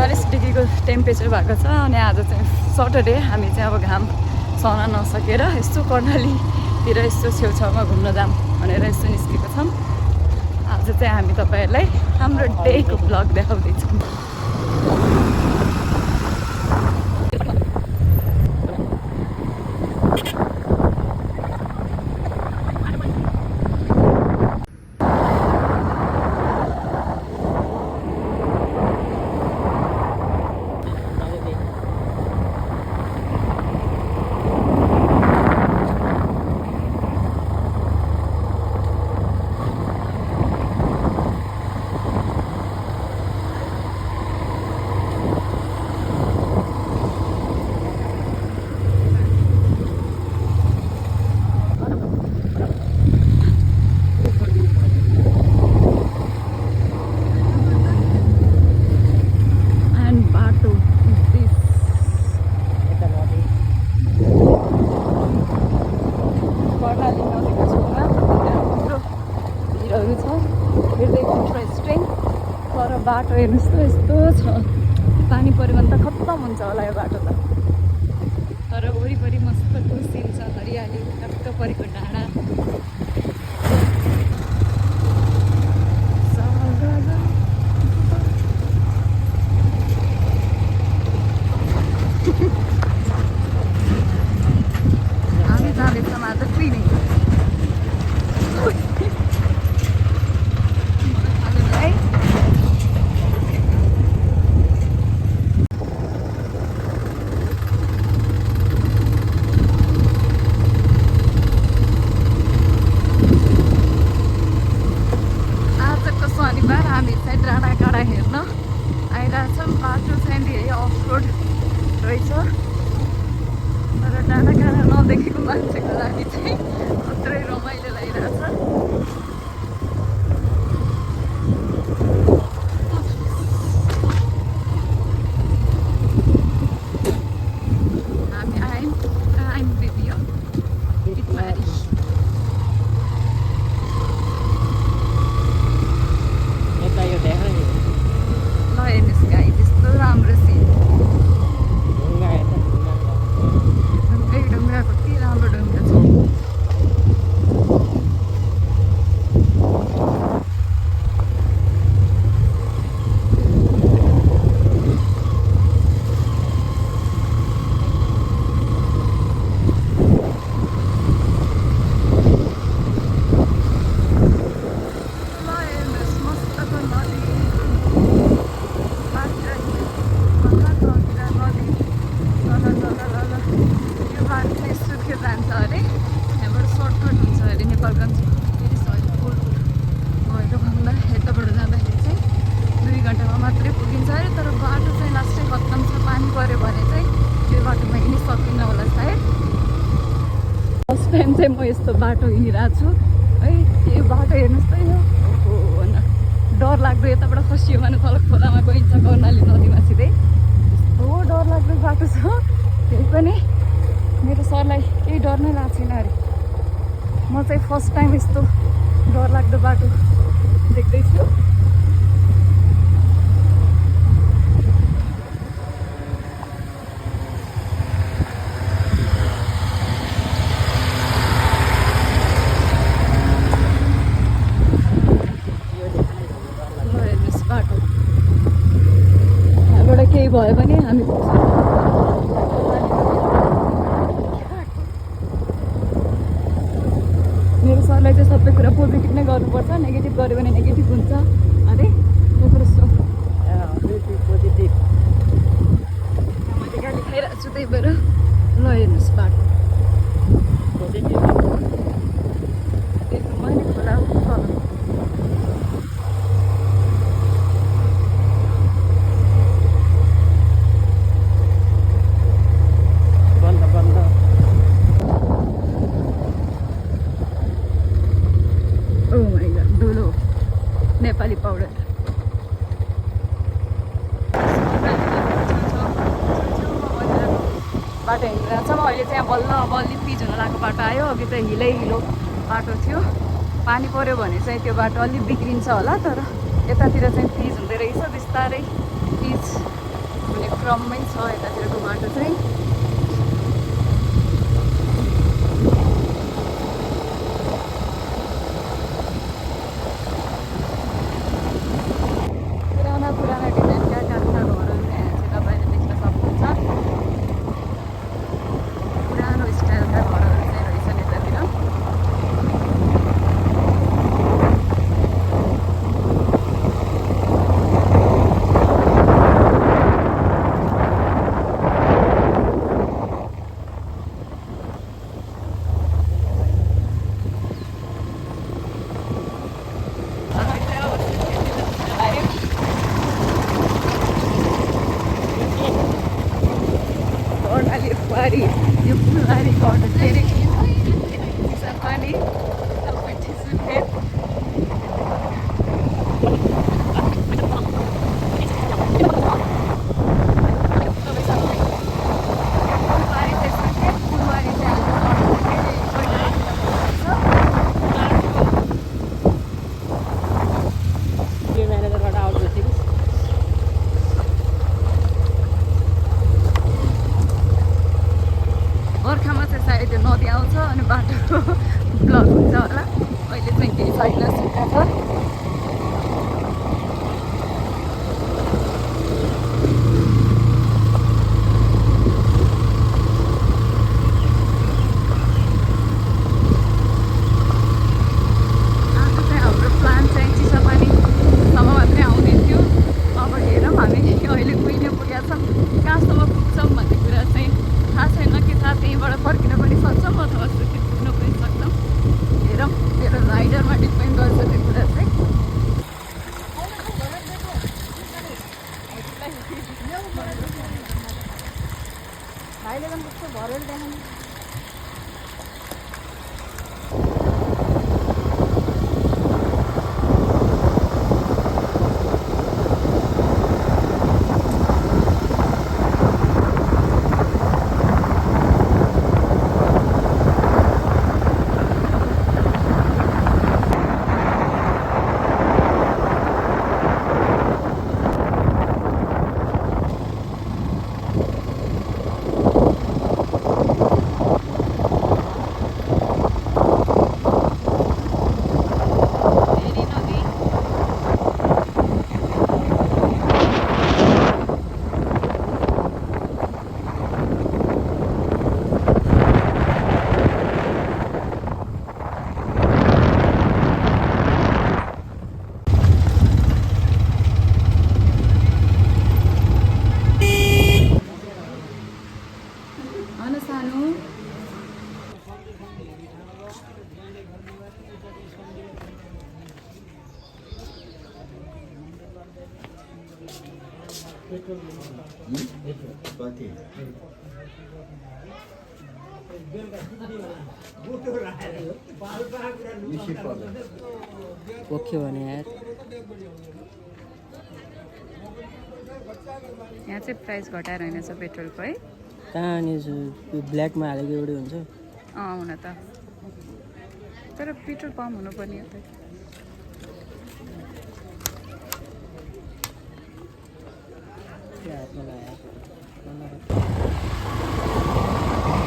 डिग्रीको temperature भएको छ अनि आज चाहिँ सटरडे हामी चाहिँ अब घाम सहन नसकेर यस्तो कर्णालीतिर यस्तो छेउछाउमा घुम्न जाऊँ भनेर यस्तो निस्केको छौँ। आज चाहिँ हामी तपाईँहरूलाई हाम्रो डेको भ्लग देखाउँदैछौँ। बाटो हेर्नुहोस् त यस्तो छ, पानी पऱ्यो भने त खत्तम हुन्छ होला यो बाटो त। तर वरिपरि मस्तको सिन छ, हरियाली टक्क परेको डाँडा। हामी जाँदैछौँ आज क्लिनिङ। डाँडाकाँडा हेर्न आइरहेछौँ। बाटो चाहिँ धेरै अफ रोड रहेछ, तर डाँडाकाँडा नदेखेको मान्छेको लागि चाहिँ अत्रै रमाइलो लागिरहेछ। हामी आयौँ दिदी हो इटमारी। हेर्नुहोस् गाई त्यस्तो राम्रो सिन, ढुङ्गा कति राम्रो ढुङ्गा छ। जान्छ अरे यहाँबाट सर्टकट हुन्छ अरे नेपालगञ्ज गएर भन्दा यताबाट जाँदाखेरि चाहिँ 2 घन्टामा मात्रै पुगिन्छ अरे। तर बाटो चाहिँ लास्टै खत्तम छ, पानी पऱ्यो भने चाहिँ त्यो बाटोमा हिँड्नु सकिन्न होला सायद। फर्स्ट टाइम चाहिँ म यस्तो बाटो हिँडिरहेको छु है। यो बाटो हेर्नुहोस् त, यो डर लाग्दो, यताबाट खसियो भने तल खोलामा गइन्छ कर्णाली नदीमा सिधै। यस्तो डर लाग्दो बाटो छ, त्यही पनि मेरो सरलाई केही डर नै लाग्छ छैन अरे। म चाहिँ फर्स्ट टाइम यस्तो डर लाग्दो बाटो देख्दैछु। हेर्नुहोस् बाटो, यहाँबाट केही भयो भने हामी मेरो सरलाई चाहिँ सबै कुरा पोजिटिभ नै गर्नुपर्छ, नेगेटिभ गऱ्यो भने नेगेटिभ हुन्छ अरे। पोजिटिभ मैले गाली खाइरहेको छु, त्यही भएर ल हेर्नुहोस् बाटो पोजिटिभ मैले खोला नेपाली पाउडर। बाटो हिँडिरहेको छ। अहिले चाहिँ बल्ल बल्ली पिच हुन लागेको बाटो आयो। अघि चाहिँ हिलै हिलो बाटो थियो, पानी पऱ्यो भने चाहिँ त्यो बाटो अलिक बिग्रिन्छ होला, तर यतातिर चाहिँ पिच हुँदै रहेछ बिस्तारै। पिच हुने क्रममै छ यतातिरको बाटो चाहिँ। पुराना पुराना डिजाइनका काठका घरहरू यहाँ चाहिँ तपाईँले देख्न सक्नुहुन्छ। पुरानो स्टाइलका घरहरू चाहिँ रहेछन् यतातिर। Fari, yung Fari order dari sa Fari, sampai di sini. बर्खामा चाहिँ सायद यो नदी आउँछ अनि बाटो ब्लक हुन्छ होला। अहिले चाहिँ केही छैन, सुक्खा छ। आज चाहिँ हाम्रो प्लान चाहिँ चिसापानीसम्म मात्रै आउने थियो। अब हेरौँ हामी अहिले कुहिने पुगेका छौँ, कहाँसम्म पुग्छौँ भन्ने कुरा चाहिँ थाहा छैन कि त्यहीँबाट फर्किन पनि सक्छौँ अथवा सुखी पुग्न पनि सक्छौँ। हेरौँ, मेरो राइडरमा डिपेन्ड गर्छ त्यो कुरा चाहिँ। भाइले पनि त्यस्तो भरेर देखाउनु। ओके भने यार यहाँ चाहिँ प्राइस घटाएर रहेछ पेट्रोलको है। कहाँ नि ब्ल्याकमा हालेको एउटै हुन्छ। हुन त, तर पेट्रोल पम्प हुनुपर्ने हो त।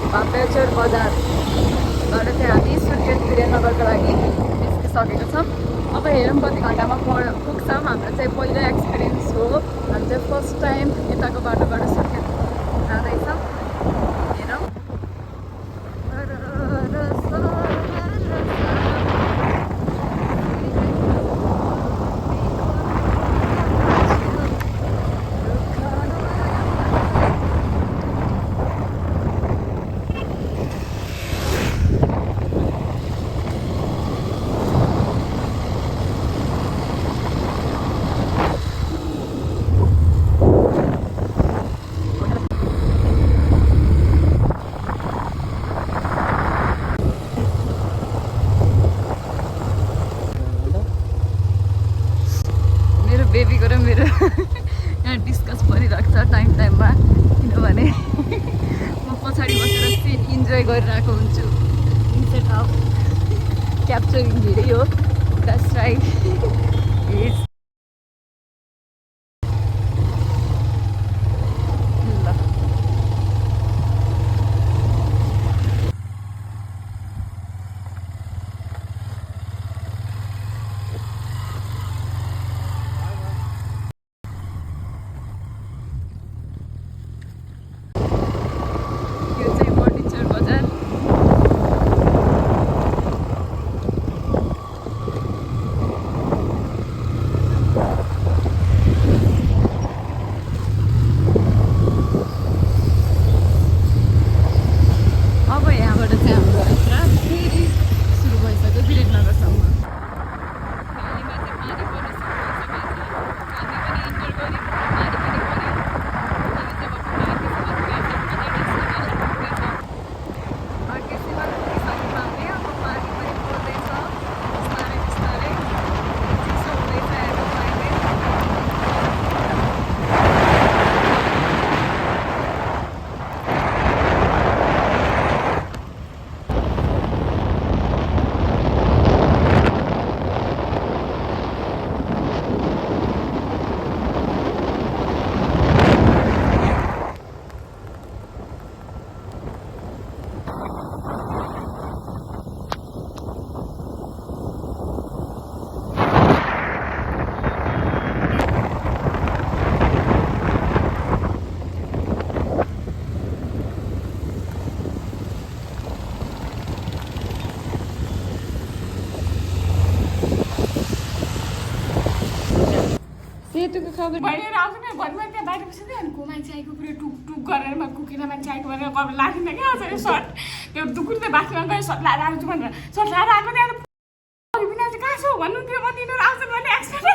बापेश्वर बजारबाट चाहिँ हामी सुर्खेत वीरेन्द्रनगरको लागि निस्किसकेको छौँ। अब हेरौँ कति घन्टामा पुग्छौँ। हाम्रो चाहिँ पहिलो एक्सपिरियन्स हो, हामी चाहिँ फर्स्ट टाइम यताको बाटोबाट सुर्खेत जाँदैछौँ। हेरौँ। बेबीको र मेरो यहाँ डिस्कस परिरहेको छ टाइममा, किनभने म पछाडि बसेर सिन इन्जोय गरिरहेको हुन्छु instead of capturing video. That's right. सेतुको खबर भइरहेर आउँछ नि घरमा त्यहाँ बाहिर बसेको अनि को मान्छे आएको पुरै टुक टुक गरेर कुकिने मान्छे आएको भनेर कब लागिन्छ क्या आउँछ अरे सर्ट त्यो दुकुरले बाथरुममा गएर सर्ट लाएर आउँछु भनेर सर्ट लाएर आएको त्यहाँ बिना चाहिँ कहाँ छौ भन्नुहुन्थ्यो म तिनीहरू आउँछ भने एक्सपेक्ट